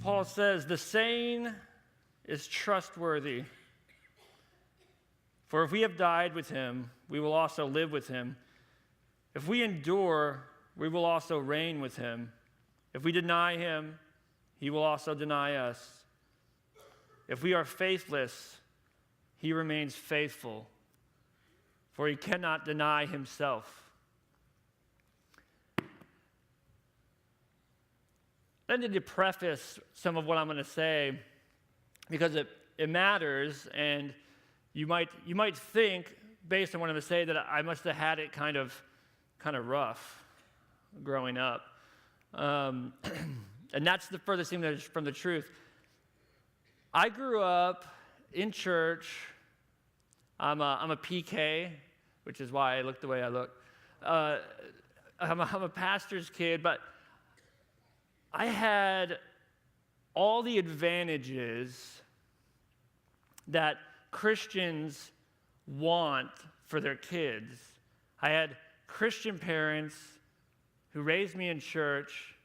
Paul says, the saying is trustworthy. For if we have died with him, we will also live with him. If we endure, we will also reign with him. If we deny him, he will also deny us. If we are faithless, he remains faithful, for he cannot deny himself. I need to preface some of what I'm going to say because it matters, and you might think, based on what I'm going to say, that I must have had it kind of rough growing up, and that's the furthest thing from the truth. I grew up in church. I'm a PK, which is why I look the way I look. I'm a pastor's kid, but I had all the advantages that Christians want for their kids. I had Christian parents who raised me in church,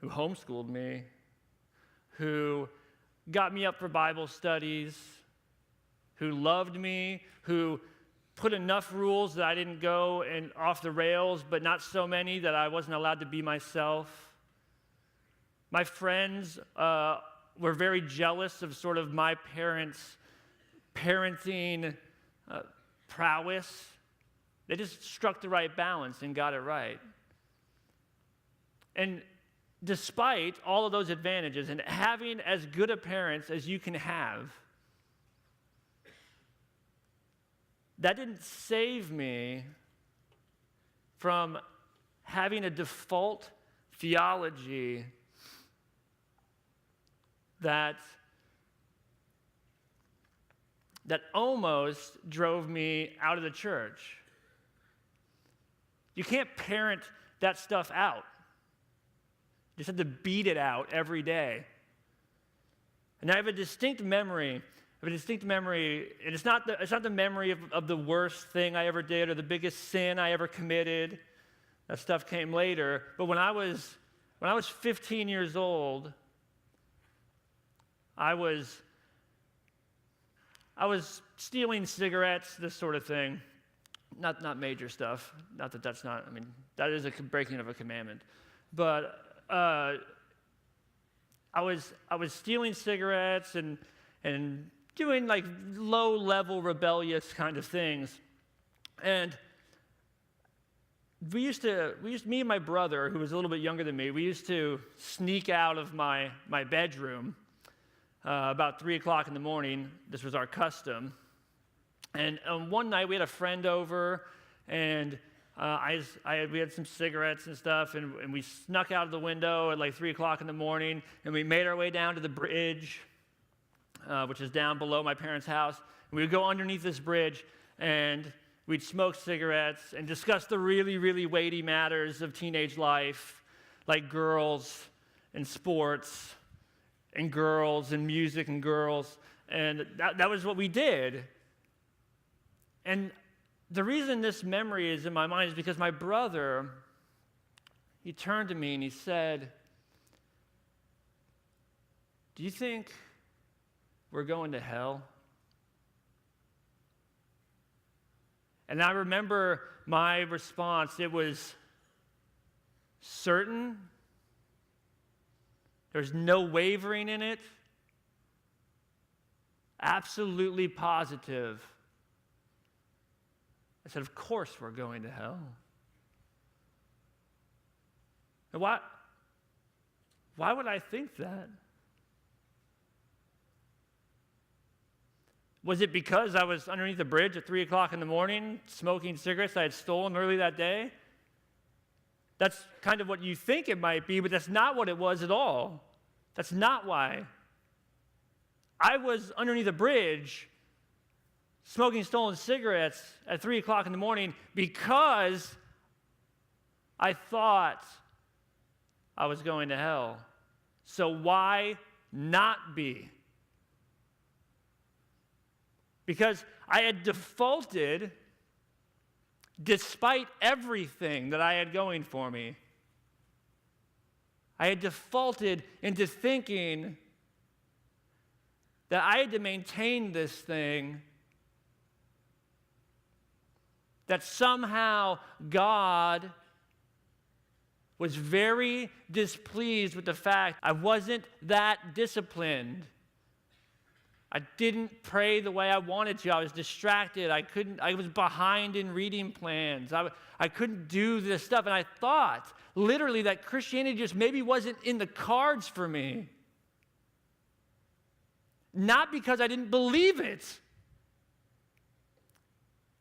who homeschooled me, who got me up for Bible studies, who loved me, who put enough rules that I didn't go and off the rails, but not so many that I wasn't allowed to be myself. My friends were very jealous of sort of my parents' parenting prowess. They just struck the right balance and got it right. And despite all of those advantages and having as good a parents as you can have, that didn't save me from having a default theology that almost drove me out of the church. You can't parent that stuff out. You just have to beat it out every day. And I have a distinct memory, and it's not the memory of the worst thing I ever did or the biggest sin I ever committed. That stuff came later. But when I was 15 years old, I was stealing cigarettes, this sort of thing. Not major stuff. Not that that's not, that is a breaking of a commandment. But I was stealing cigarettes and doing like low-level rebellious kind of things. And me and my brother, who was a little bit younger than me, we used to sneak out of my bedroom about 3 o'clock in the morning. This was our custom. And one night we had a friend over, and we had some cigarettes and stuff, and we snuck out of the window at like 3 o'clock in the morning, and we made our way down to the bridge, which is down below my parents' house. And we would go underneath this bridge, and we'd smoke cigarettes and discuss the really, really weighty matters of teenage life, like girls and sports and girls and music and girls. And that was what we did. And the reason this memory is in my mind is because my brother, he turned to me and he said, "Do you think we're going to hell?" And I remember my response. It was certain. There's no wavering in it. Absolutely positive. I said, "Of course we're going to hell." And why would I think that? Was it because I was underneath the bridge at 3 o'clock in the morning smoking cigarettes I had stolen early that day? That's kind of what you think it might be, but that's not what it was at all. That's not why. I was underneath a bridge smoking stolen cigarettes at 3 o'clock in the morning because I thought I was going to hell. So why not be? Because I had defaulted, despite everything that I had going for me, I had defaulted into thinking that I had to maintain this thing, that somehow God was very displeased with the fact I wasn't that disciplined. I didn't pray the way I wanted to. I was distracted. I was behind in reading plans. I couldn't do this stuff. And I thought, literally, that Christianity just maybe wasn't in the cards for me. Not because I didn't believe it.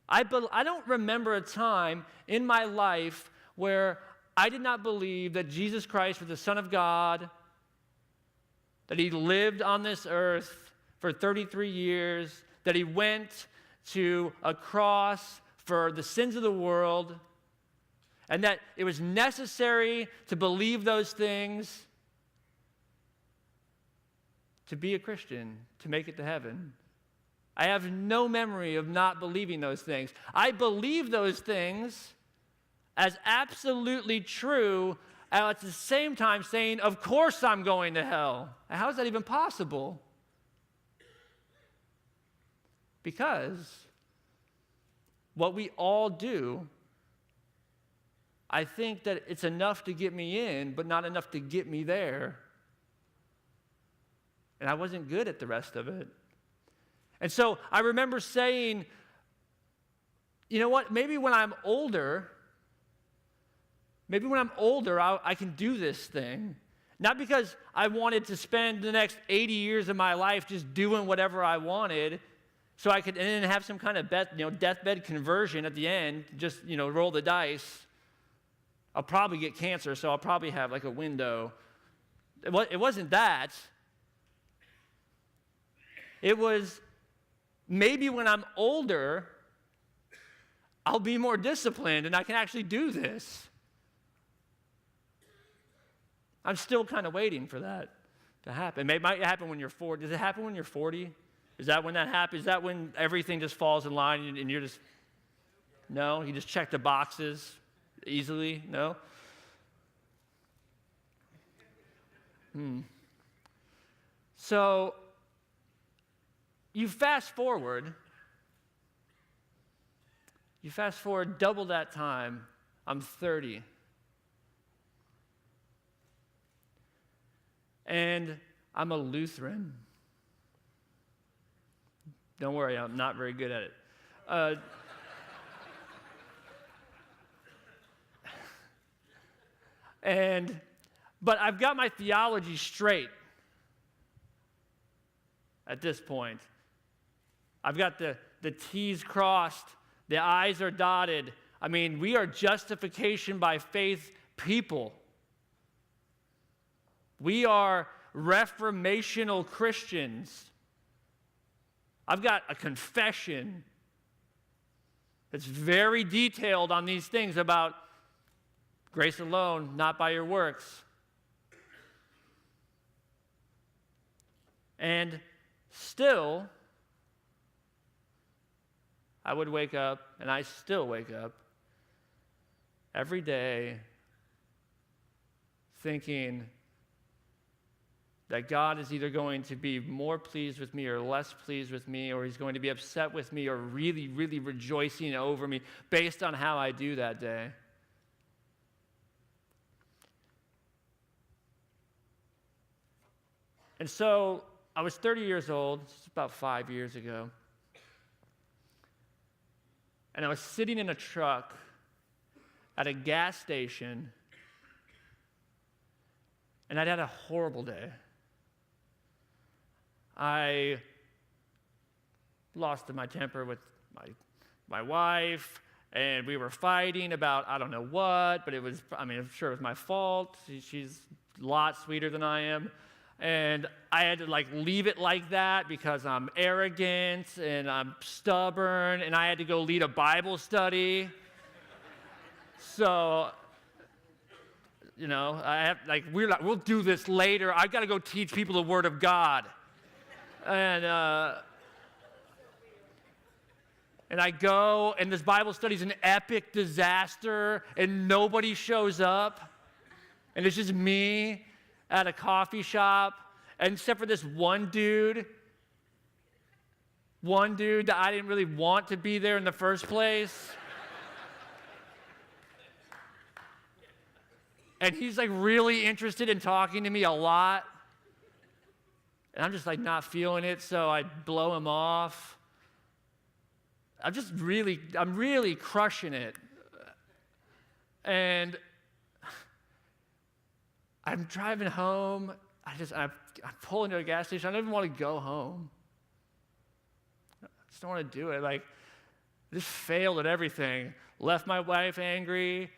I don't remember a time in my life where I did not believe that Jesus Christ was the Son of God, that he lived on this earth for 33 years, that he went to a cross for the sins of the world, and that it was necessary to believe those things to be a Christian, to make it to heaven. I have no memory of not believing those things. I believe those things as absolutely true, and at the same time saying, of course I'm going to hell. How is that even possible? Because what we all do, I think that it's enough to get me in, but not enough to get me there. And I wasn't good at the rest of it. And so I remember saying, you know what, maybe when I'm older, I can do this thing. Not because I wanted to spend the next 80 years of my life just doing whatever I wanted, so I could and then have some kind of deathbed conversion at the end, just roll the dice. I'll probably get cancer, so I'll probably have like a window. It wasn't that. It was maybe when I'm older, I'll be more disciplined and I can actually do this. I'm still kind of waiting for that to happen. It might happen when you're 40. Does it happen when you're 40? Is that when that happens? Is that when everything just falls in line and you're just, no? You just check the boxes easily? No? So, you fast forward double that time, I'm 30. And I'm a Lutheran. Don't worry, I'm not very good at it. But I've got my theology straight at this point. I've got the T's crossed, the I's are dotted. I mean, we are justification by faith people. We are reformational Christians. I've got a confession that's very detailed on these things about grace alone, not by your works. And still, I would wake up, and I still wake up every day thinking that God is either going to be more pleased with me or less pleased with me, or he's going to be upset with me or really, really rejoicing over me based on how I do that day. And so I was 30 years old, it's about 5 years ago, and I was sitting in a truck at a gas station, and I'd had a horrible day. I lost my temper with my wife, and we were fighting about I don't know what, but I'm sure it was my fault. She's a lot sweeter than I am. And I had to leave it like that because I'm arrogant and I'm stubborn, and I had to go lead a Bible study. So, I have we'll do this later. I've got to go teach people the Word of God. And I go, and this Bible study is an epic disaster, and nobody shows up, and it's just me. at a coffee shop, and except for this one dude that I didn't really want to be there in the first place. And he's like really interested in talking to me a lot. And I'm just like not feeling it, so I blow him off. I'm really crushing it. And I'm driving home. I pull into a gas station. I don't even want to go home. I just don't want to do it. Like, I just failed at everything. Left my wife angry.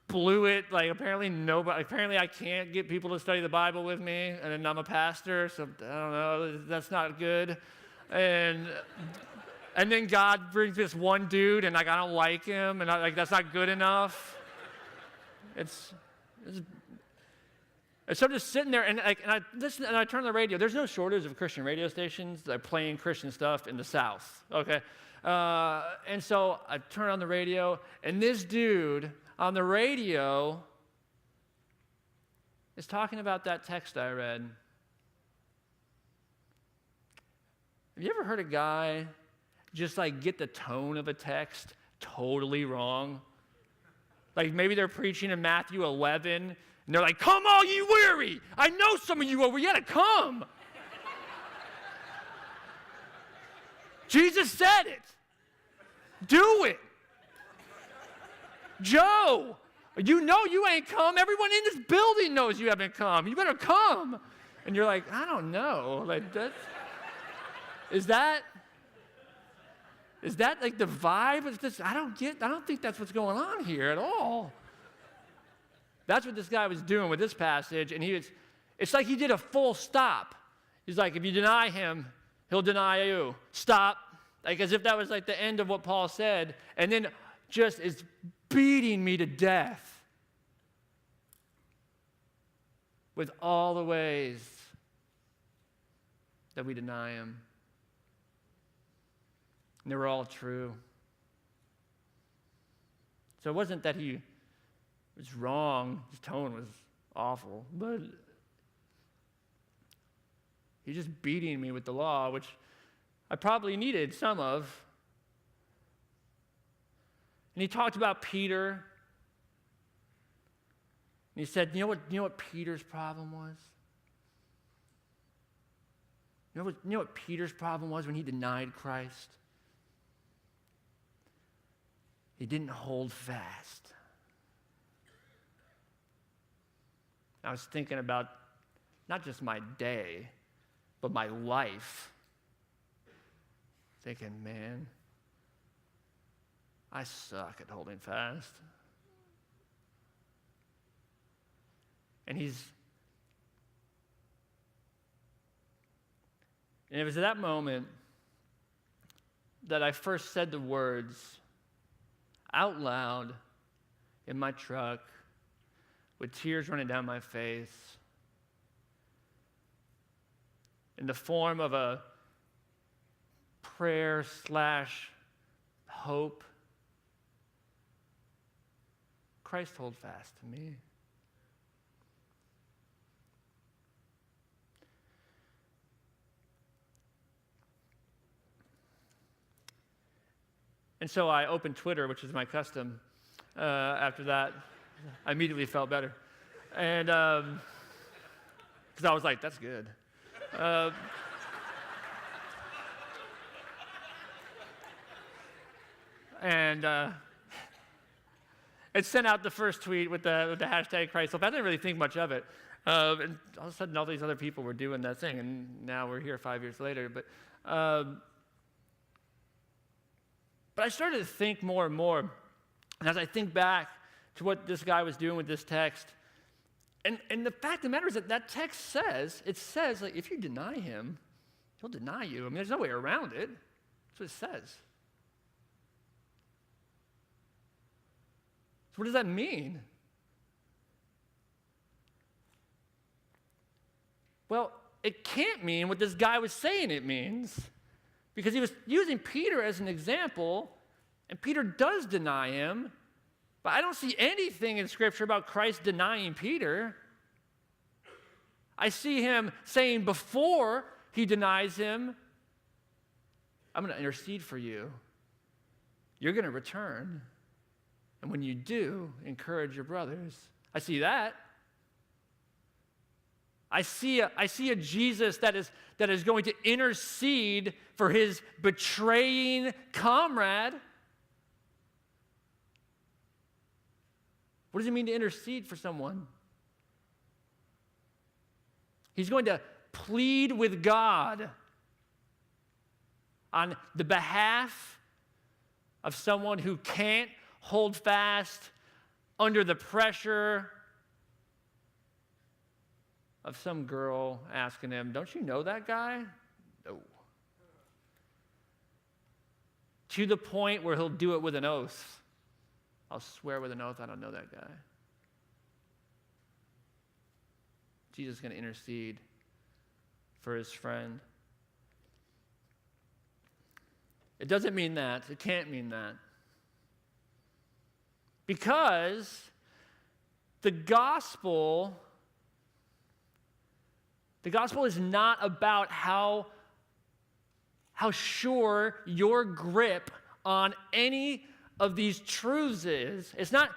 Blew it. Like, apparently I can't get people to study the Bible with me. And then I'm a pastor, so I don't know. That's not good. And then God brings this one dude, and like I don't like him, and that's not good enough. And so I'm just sitting there, and I listen, and I turn on the radio. There's no shortage of Christian radio stations that are playing Christian stuff in the South, okay? And so I turn on the radio, and this dude on the radio is talking about that text I read. Have you ever heard a guy just like get the tone of a text totally wrong? Like maybe they're preaching in Matthew 11, and they're like, "Come all ye weary. I know some of you are weary. You gotta come." Jesus said it. Do it. Joe, you know you ain't come. Everyone in this building knows you haven't come. You better come. And you're like, I don't know. Like is that like the vibe of this? I don't think that's what's going on here at all. That's what this guy was doing with this passage, and it's like he did a full stop. He's like, if you deny him, he'll deny you. Stop. Like as if that was like the end of what Paul said, and then just is beating me to death with all the ways that we deny him. And they were all true. So it wasn't that he was wrong, his tone was awful, but he's just beating me with the law, which I probably needed some of. And he talked about Peter. And he said, you know what Peter's problem was? You know what Peter's problem was when he denied Christ? He didn't hold fast. I was thinking about not just my day, but my life. Thinking, man, I suck at holding fast. And it was at that moment that I first said the words out loud in my truck with tears running down my face in the form of a prayer / hope. Christ, hold fast to me. And so I opened Twitter, which is my custom. After that, I immediately felt better. And because I was like, that's good. And it sent out the first tweet with the hashtag Christ. I didn't really think much of it. And all of a sudden, all these other people were doing that thing, and now we're here 5 years later. But I started to think more and more. And as I think back to what this guy was doing with this text, and the fact of the matter is that text says, like, if you deny him, he'll deny you. I mean, there's no way around it. That's what it says. So what does that mean? Well, it can't mean what this guy was saying it means, because he was using Peter as an example, and Peter does deny him, but I don't see anything in Scripture about Christ denying Peter. I see him saying before he denies him, I'm going to intercede for you. You're going to return. And when you do, encourage your brothers. I see that. I see a Jesus that is going to intercede for his betraying comrade. What does it mean to intercede for someone? He's going to plead with God on the behalf of someone who can't hold fast under the pressure of some girl asking him, don't you know that guy? No. To the point where he'll do it with an oath. I'll swear with an oath I don't know that guy. Jesus is going to intercede for his friend. It doesn't mean that. It can't mean that. Because the gospel is not about how sure your grip on any of these truths is. It's not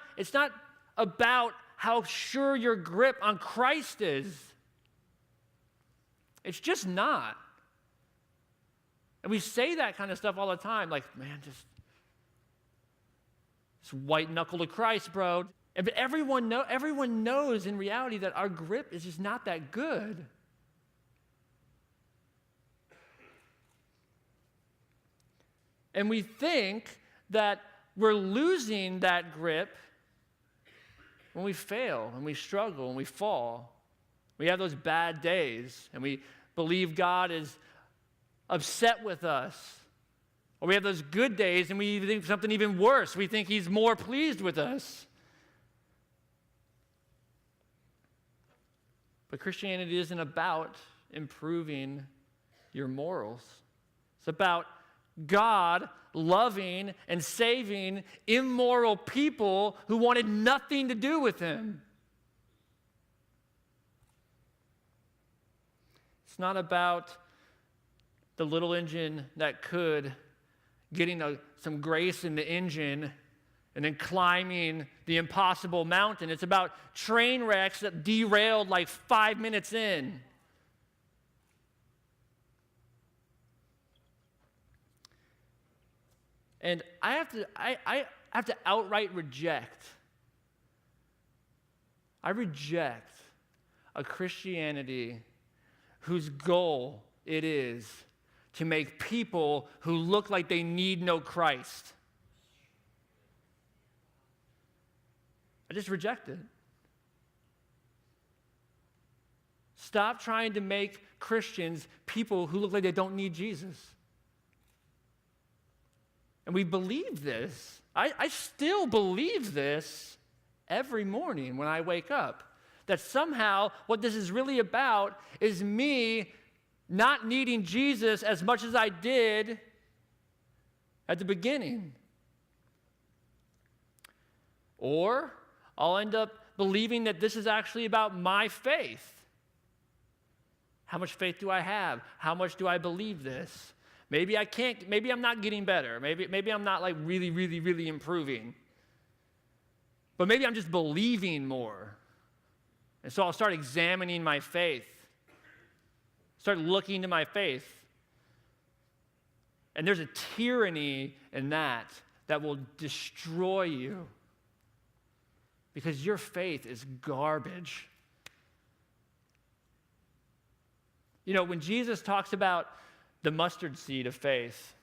about how sure your grip on Christ is. It's just not. And we say that kind of stuff all the time, like, man, just white knuckle to Christ, bro. But everyone knows in reality that our grip is just not that good. And we think that we're losing that grip when we fail, when we struggle, when we fall. We have those bad days, and we believe God is upset with us. Or we have those good days, and we think something even worse. We think he's more pleased with us. But Christianity isn't about improving your morals. It's about God loving and saving immoral people who wanted nothing to do with him. It's not about the little engine that could, getting some grace in the engine and then climbing the impossible mountain. It's about train wrecks that derailed like 5 minutes in. And I have to outright reject. I reject a Christianity whose goal it is to make people who look like they need no Christ. I just reject it. Stop trying to make Christians people who look like they don't need Jesus. And we believe this. I still believe this every morning when I wake up. That somehow what this is really about is me not needing Jesus as much as I did at the beginning. Or I'll end up believing that this is actually about my faith. How much faith do I have? How much do I believe this? Maybe I'm not getting better. Maybe I'm not like really, really, really improving. But maybe I'm just believing more. And so I'll start examining my faith. Start looking to my faith. And there's a tyranny in that will destroy you. Because your faith is garbage. You know, when Jesus talks about the mustard seed of faith,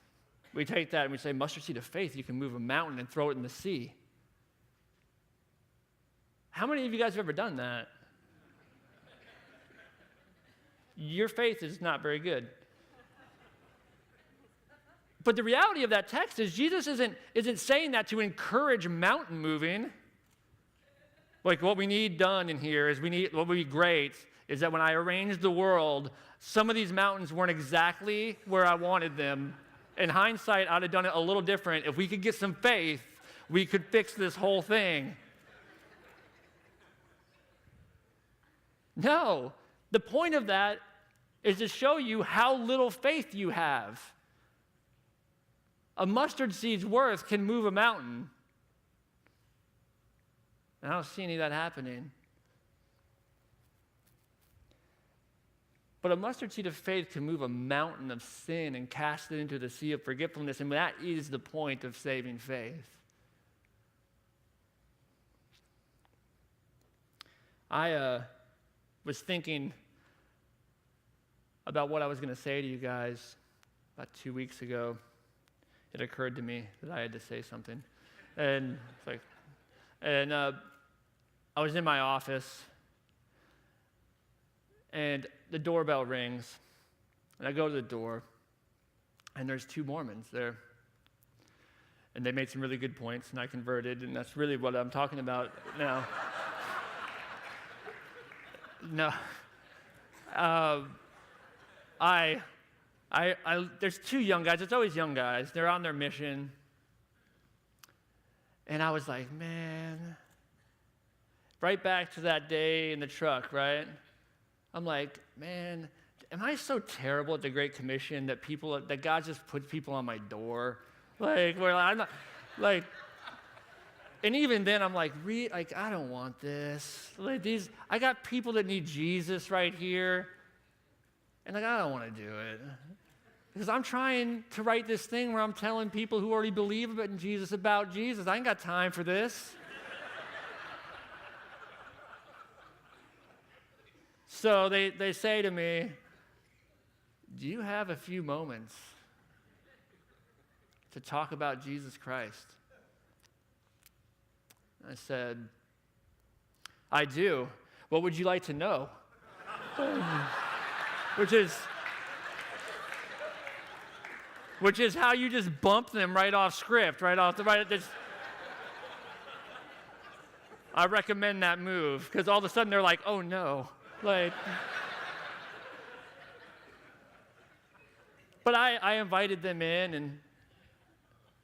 we take that and we say, mustard seed of faith, you can move a mountain and throw it in the sea. How many of you guys have ever done that? Your faith is not very good. But the reality of that text is Jesus isn't saying that to encourage mountain moving. Like what we need done in here is what would be great is that when I arranged the world, some of these mountains weren't exactly where I wanted them. In hindsight, I'd have done it a little different. If we could get some faith, we could fix this whole thing. No, The point of that is to show you how little faith you have. A mustard seed's worth can move a mountain. And I don't see any of that happening. But a mustard seed of faith can move a mountain of sin and cast it into the sea of forgetfulness, and that is the point of saving faith. I was thinking about what I was going to say to you guys about 2 weeks ago. It occurred to me that I had to say something. And I was in my office, and the doorbell rings, and I go to the door, and there's 2 Mormons there. And they made some really good points, and I converted, and that's really what I'm talking about now. No. There's 2 young guys. It's always young guys. They're on their mission. And I was like, man, right back to that day in the truck, right? I'm like, man, am I so terrible at the Great Commission that God just puts people on my door? I'm not, and even then I'm like, I don't want this. I got people that need Jesus right here, and I don't want to do it. Because I'm trying to write this thing where I'm telling people who already believe in Jesus about Jesus. I ain't got time for this. So they say to me, do you have a few moments to talk about Jesus Christ? I said, I do. What would you like to know? Which is how you just bump them right off script, right off the right. I recommend that move, because all of a sudden they're like, oh no. But I invited them in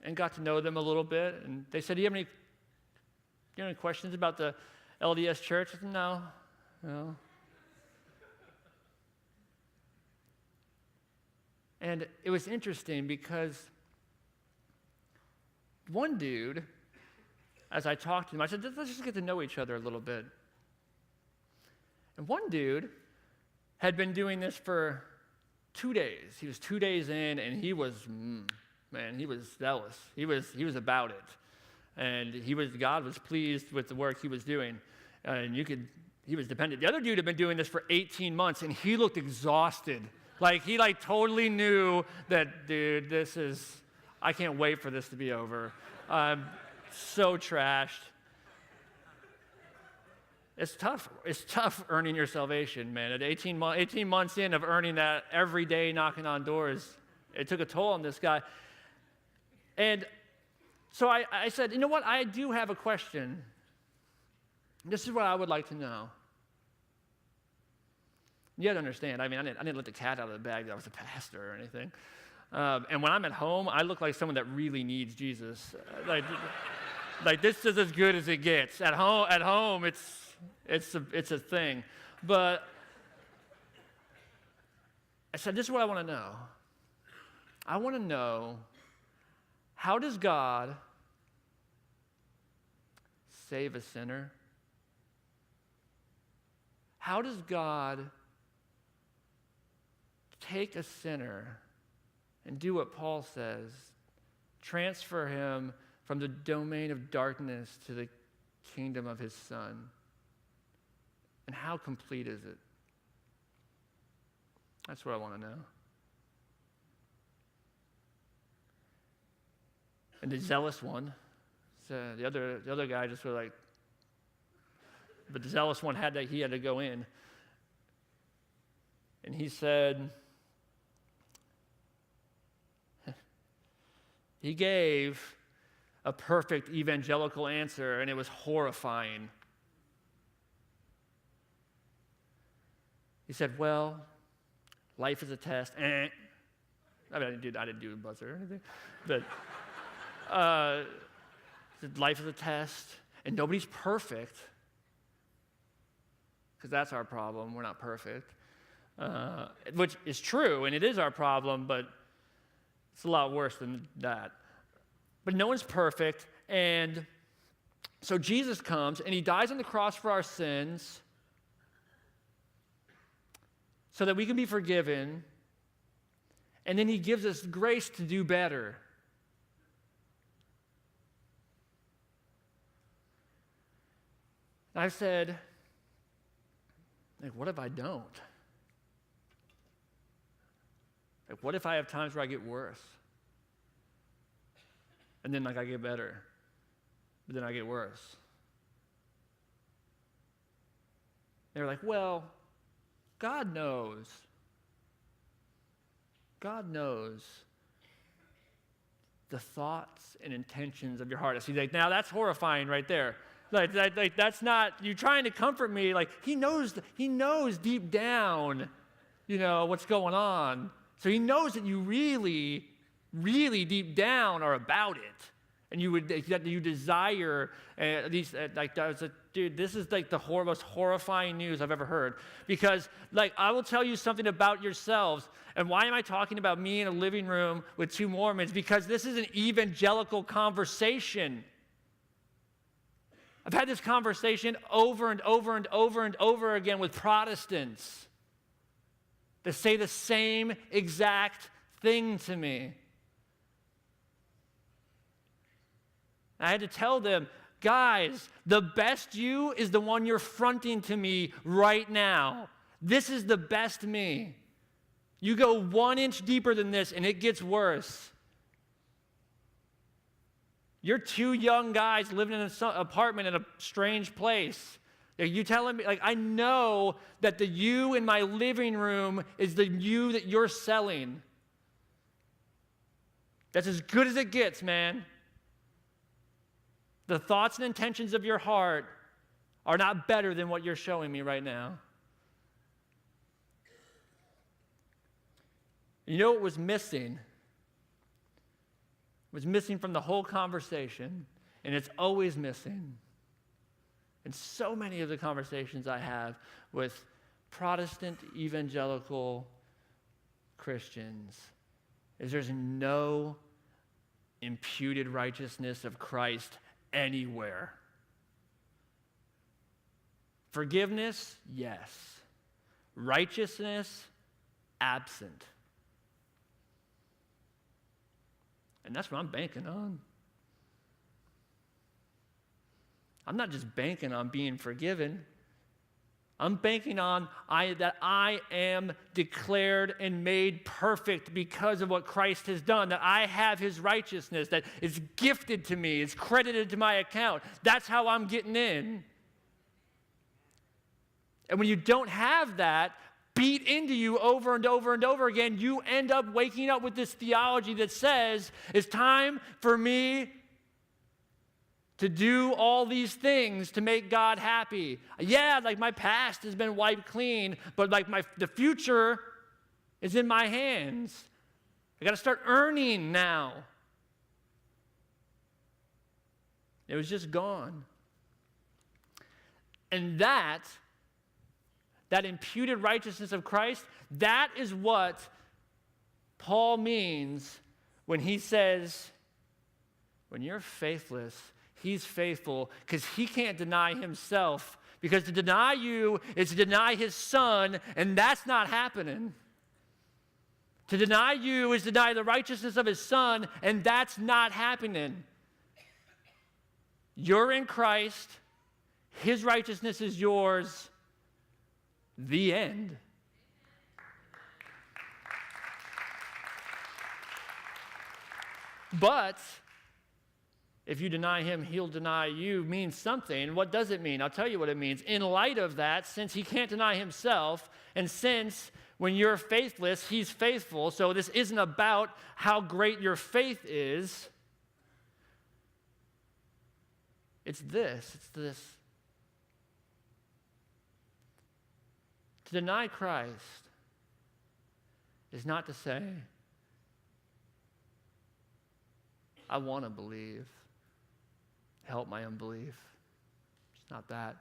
and got to know them a little bit, and they said, do you have any questions about the LDS Church? I said, no. And it was interesting because one dude, as I talked to him, I said, let's just get to know each other a little bit. And one dude had been doing this for 2 days. He was 2 days in, and he was zealous. He was about it. And God was pleased with the work he was doing. And he was dependent. The other dude had been doing this for 18 months, and he looked exhausted. He totally knew that, dude, I can't wait for this to be over. I'm so trashed. It's tough. It's tough earning your salvation, man. At 18 months in of earning that every day, knocking on doors, it took a toll on this guy. And so I said, you know what? I do have a question. This is what I would like to know. You have to understand, I didn't let the cat out of the bag that I was a pastor or anything. And when I'm at home, I look like someone that really needs Jesus. This is as good as it gets. At home, it's a thing. But I said, this is what I want to know. I want to know, how does God save a sinner? How does God take a sinner and do what Paul says, transfer him from the domain of darkness to the kingdom of his Son? And how complete is it? That's what I want to know. And the zealous one, so the other guy just was like, but the zealous one had to go in. And he said, he gave a perfect evangelical answer, and it was horrifying. He said, well, life is a test. I didn't do a buzzer or anything. But life is a test, and nobody's perfect. because that's our problem. We're not perfect, which is true, and it is our problem, but it's a lot worse than that. But no one's perfect, and so Jesus comes, and he dies on the cross for our sins so that we can be forgiven, and then he gives us grace to do better. And I've said, like, what if I don't? Like, what if I have times where I get worse? And then, like, I get better, but then I get worse. They're like, well, God knows. God knows the thoughts and intentions of your heart. So he's like, now that's horrifying right there. Like that's not, you're trying to comfort me. Like, he knows deep down, what's going on. So he knows that you really, really deep down are about it. And you desire these, dude, this is like the most horrifying news I've ever heard. Because, like, I will tell you something about yourselves. And why am I talking about me in a living room with two Mormons? Because this is an evangelical conversation. I've had this conversation over and over and over and over again with Protestants that say the same exact thing to me. I had to tell them, guys, the best you is the one you're fronting to me right now. This is the best me. You go 1 inch deeper than this, and it gets worse. You're two young guys living in an apartment in a strange place. Are you telling me, like, I know that the you in my living room is the you that you're selling. That's as good as it gets, man. The thoughts and intentions of your heart are not better than what you're showing me right now. You know what was missing? It was missing from the whole conversation, and it's always missing in so many of the conversations I have with Protestant evangelical Christians, is there's no imputed righteousness of Christ anywhere. Forgiveness, yes. Righteousness, absent. And that's what I'm banking on. I'm not just banking on being forgiven. I'm banking on that I am declared and made perfect because of what Christ has done, that I have his righteousness, that it's gifted to me, it's credited to my account. That's how I'm getting in. And when you don't have that beat into you over and over and over again, you end up waking up with this theology that says, it's time for me to do all these things to make God happy. Yeah, like my past has been wiped clean, but like the future is in my hands. I got to start earning now. It was just gone. And that imputed righteousness of Christ, that is what Paul means when he says, when you're faithless, he's faithful, because he can't deny himself. Because to deny you is to deny his son, and that's not happening. To deny you is to deny the righteousness of his son, and that's not happening. You're in Christ. His righteousness is yours. The end. But if you deny him, he'll deny you means something. What does it mean? I'll tell you what it means. In light of that, since he can't deny himself, and since when you're faithless, he's faithful, so this isn't about how great your faith is. It's this. To deny Christ is not to say, I want to believe. Help my unbelief. It's not that.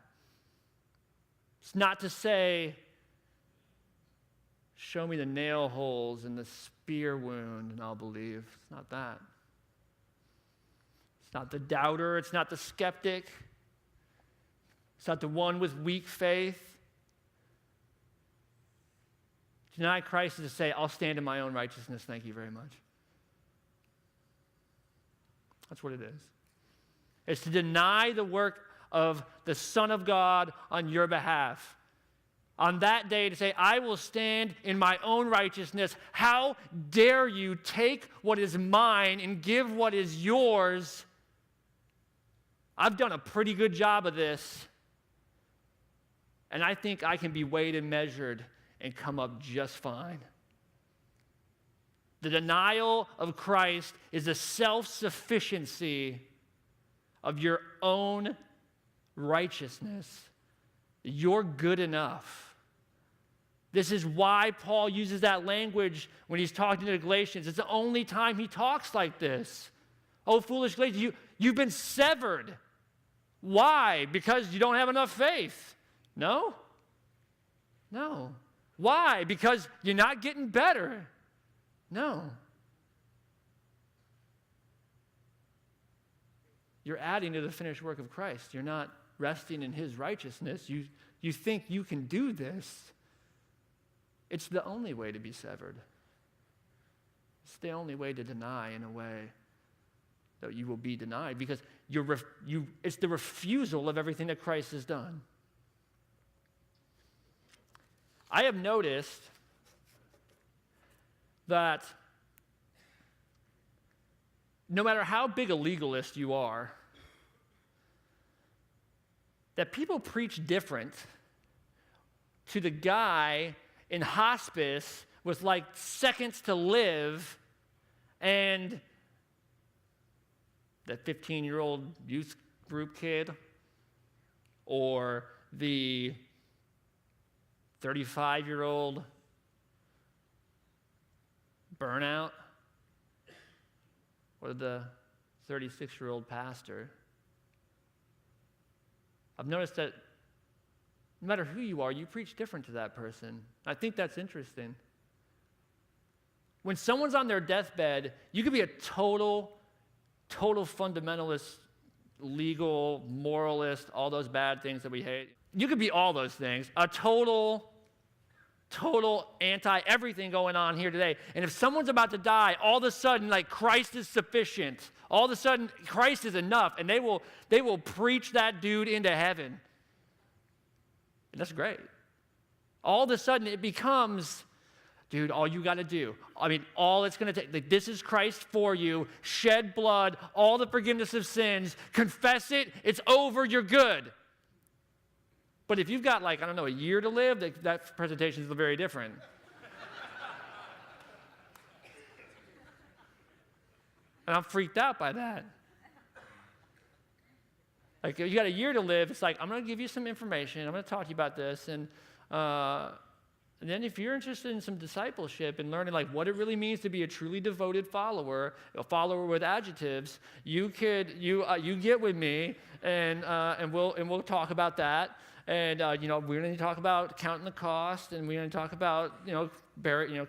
It's not to say, show me the nail holes and the spear wound and I'll believe. It's not that. It's not the doubter. It's not the skeptic. It's not the one with weak faith. To deny Christ is to say, I'll stand in my own righteousness, thank you very much. That's what it is. It's to deny the work of the Son of God on your behalf. On that day to say, I will stand in my own righteousness. How dare you take what is mine and give what is yours? I've done a pretty good job of this. And I think I can be weighed and measured and come up just fine. The denial of Christ is a self-sufficiency of your own righteousness. You're good enough. This is why Paul uses that language when he's talking to the Galatians. It's the only time he talks like this. Oh, foolish Galatians, you've been severed. Why? Because you don't have enough faith. No. No. Why? Because you're not getting better. No. You're adding to the finished work of Christ. You're not resting in his righteousness. You think you can do this. It's the only way to be severed. It's the only way to deny in a way that you will be denied because it's the refusal of everything that Christ has done. I have noticed that no matter how big a legalist you are, that people preach different to the guy in hospice with like seconds to live and that 15-year-old youth group kid or the 35-year-old burnout or the 36-year-old pastor. I've noticed that no matter who you are, you preach different to that person. I think that's interesting. When someone's on their deathbed, you could be a total fundamentalist, legal, moralist, all those bad things that we hate. You could be all those things. A total anti-everything going on here today. And if someone's about to die, all of a sudden, like, Christ is sufficient. All of a sudden, Christ is enough. And they will preach that dude into heaven. And that's great. All of a sudden, it becomes, dude, all you got to do. I mean, all it's going to take, like, this is Christ for you. Shed blood, all the forgiveness of sins. Confess it. It's over. You're good. But if you've got, like, I don't know, a year to live, that presentation is very different. And I'm freaked out by that. Like, if you got a year to live, it's like, I'm going to give you some information. I'm going to talk to you about this. And then if you're interested in some discipleship and learning, like, what it really means to be a truly devoted follower, a follower with adjectives, you get with me, and we'll talk about that. And we're going to talk about counting the cost, and we're going to talk about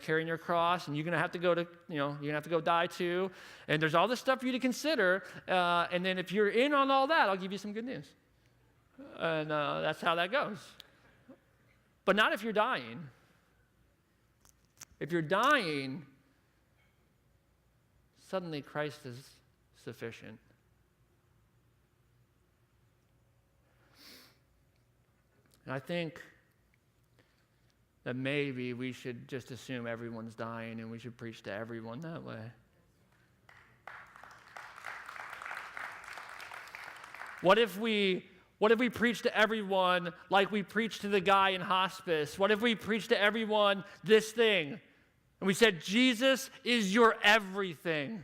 carrying your cross, and you're going to have to go you're going to have to go die too. And there's all this stuff for you to consider. And then if you're in on all that, I'll give you some good news. And that's how that goes. But not if you're dying. If you're dying, suddenly Christ is sufficient. And I think that maybe we should just assume everyone's dying and we should preach to everyone that way. What if we preach to everyone like we preach to the guy in hospice? What if we preach to everyone this thing? And we said, Jesus is your everything.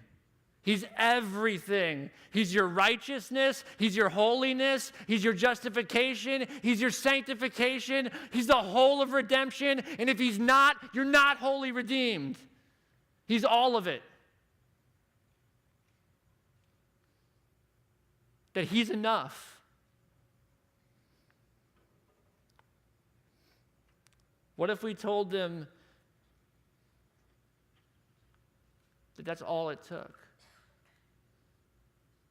He's everything. He's your righteousness. He's your holiness. He's your justification. He's your sanctification. He's the whole of redemption. And if he's not, you're not wholly redeemed. He's all of it. That he's enough. What if we told them that that's all it took?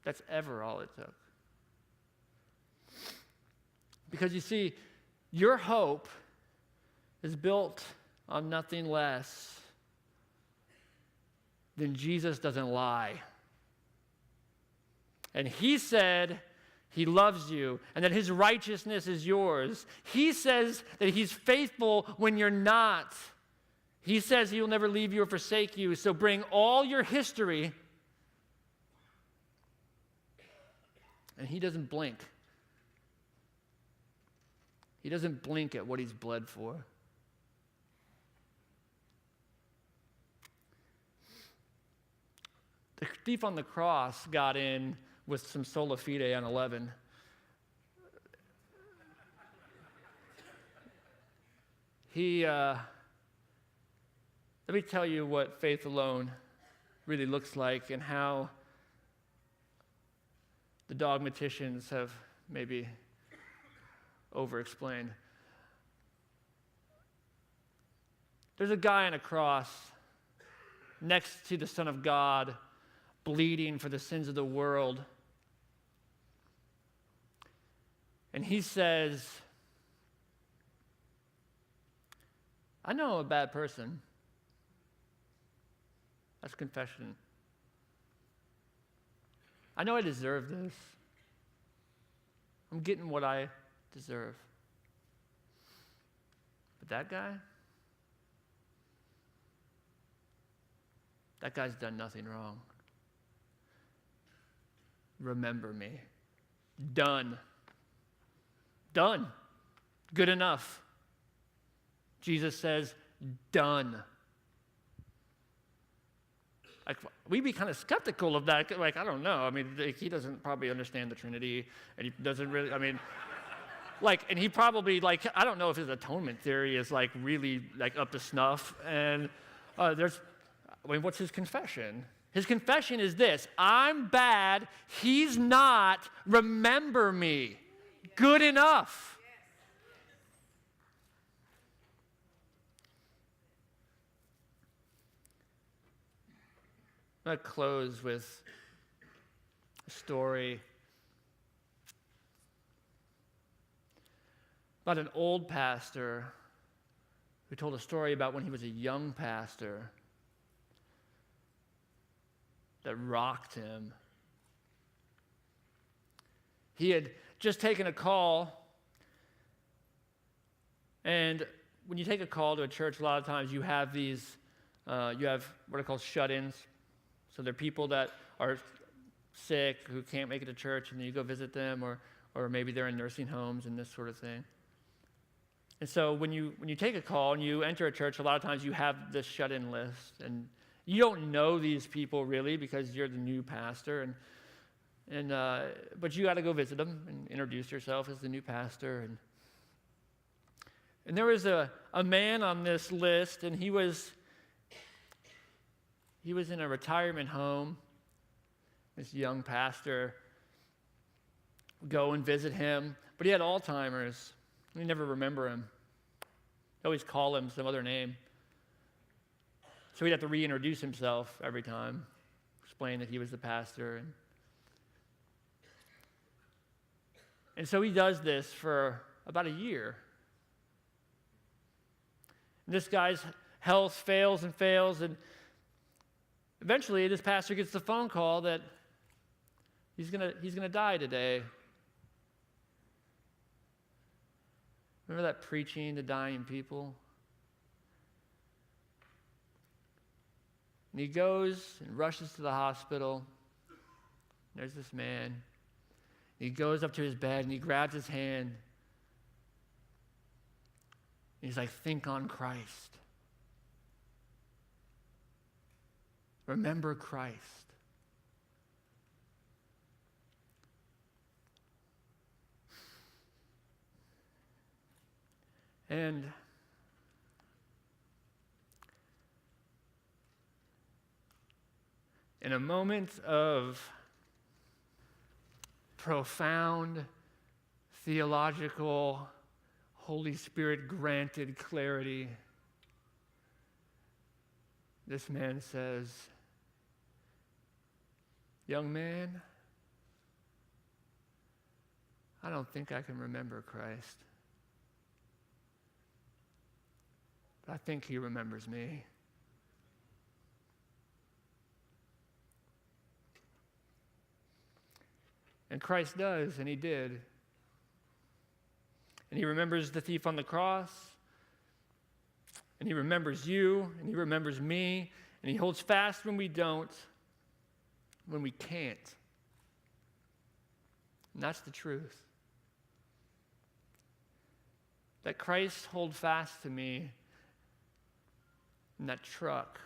That's ever all it took. Because you see, your hope is built on nothing less than Jesus doesn't lie. And he said he loves you and that his righteousness is yours. He says that he's faithful when you're not. He says he will never leave you or forsake you. So bring all your history. And he doesn't blink. He doesn't blink at what he's bled for. The thief on the cross got in with some sola fide on 11. Let me tell you what faith alone really looks like and how the dogmaticians have maybe over-explained. There's a guy on a cross next to the Son of God, bleeding for the sins of the world. And he says, I know I'm a bad person. That's confession. I know I deserve this. I'm getting what I deserve. But that guy's done nothing wrong. Remember me. Done. Done. Good enough. Jesus says, done. Like, we'd be kind of skeptical of that. Like, I don't know. I mean, he doesn't probably understand the Trinity, and he doesn't really, I mean, like, and he probably, like, I don't know if his atonement theory is, like, really, like, up to snuff. And what's his confession? His confession is this: I'm bad, he's not, remember me. Good enough. I'm going to close with a story about an old pastor who told a story about when he was a young pastor that rocked him. He had just taken a call, and when you take a call to a church, a lot of times you have what are called shut-ins. So they're people that are sick, who can't make it to church, and then you go visit them, or maybe they're in nursing homes and this sort of thing. And so when you take a call and you enter a church, a lot of times you have this shut-in list, and you don't know these people really because you're the new pastor, but you got to go visit them and introduce yourself as the new pastor. And there was a man on this list, and he was in a retirement home. This young pastor would go and visit him, but he had Alzheimer's. We never remember him. They always call him some other name. So he'd have to reintroduce himself every time, explain that he was the pastor. And so he does this for about a year. And this guy's health fails and fails, and eventually this pastor gets the phone call that he's gonna die today. Remember that preaching to dying people? And he goes and rushes to the hospital. There's this man. He goes up to his bed and he grabs his hand. And he's like, think on Christ. Remember Christ. And in a moment of profound theological Holy Spirit granted clarity. This man says, young man, I don't think I can remember Christ. But I think he remembers me. And Christ does, and he did. And he remembers the thief on the cross, and he remembers you, and he remembers me, and he holds fast when we don't, when we can't. And that's the truth. That Christ hold fast to me in that truck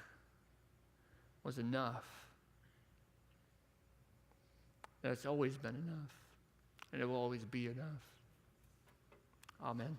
was enough. That's always been enough, and it will always be enough. Amen.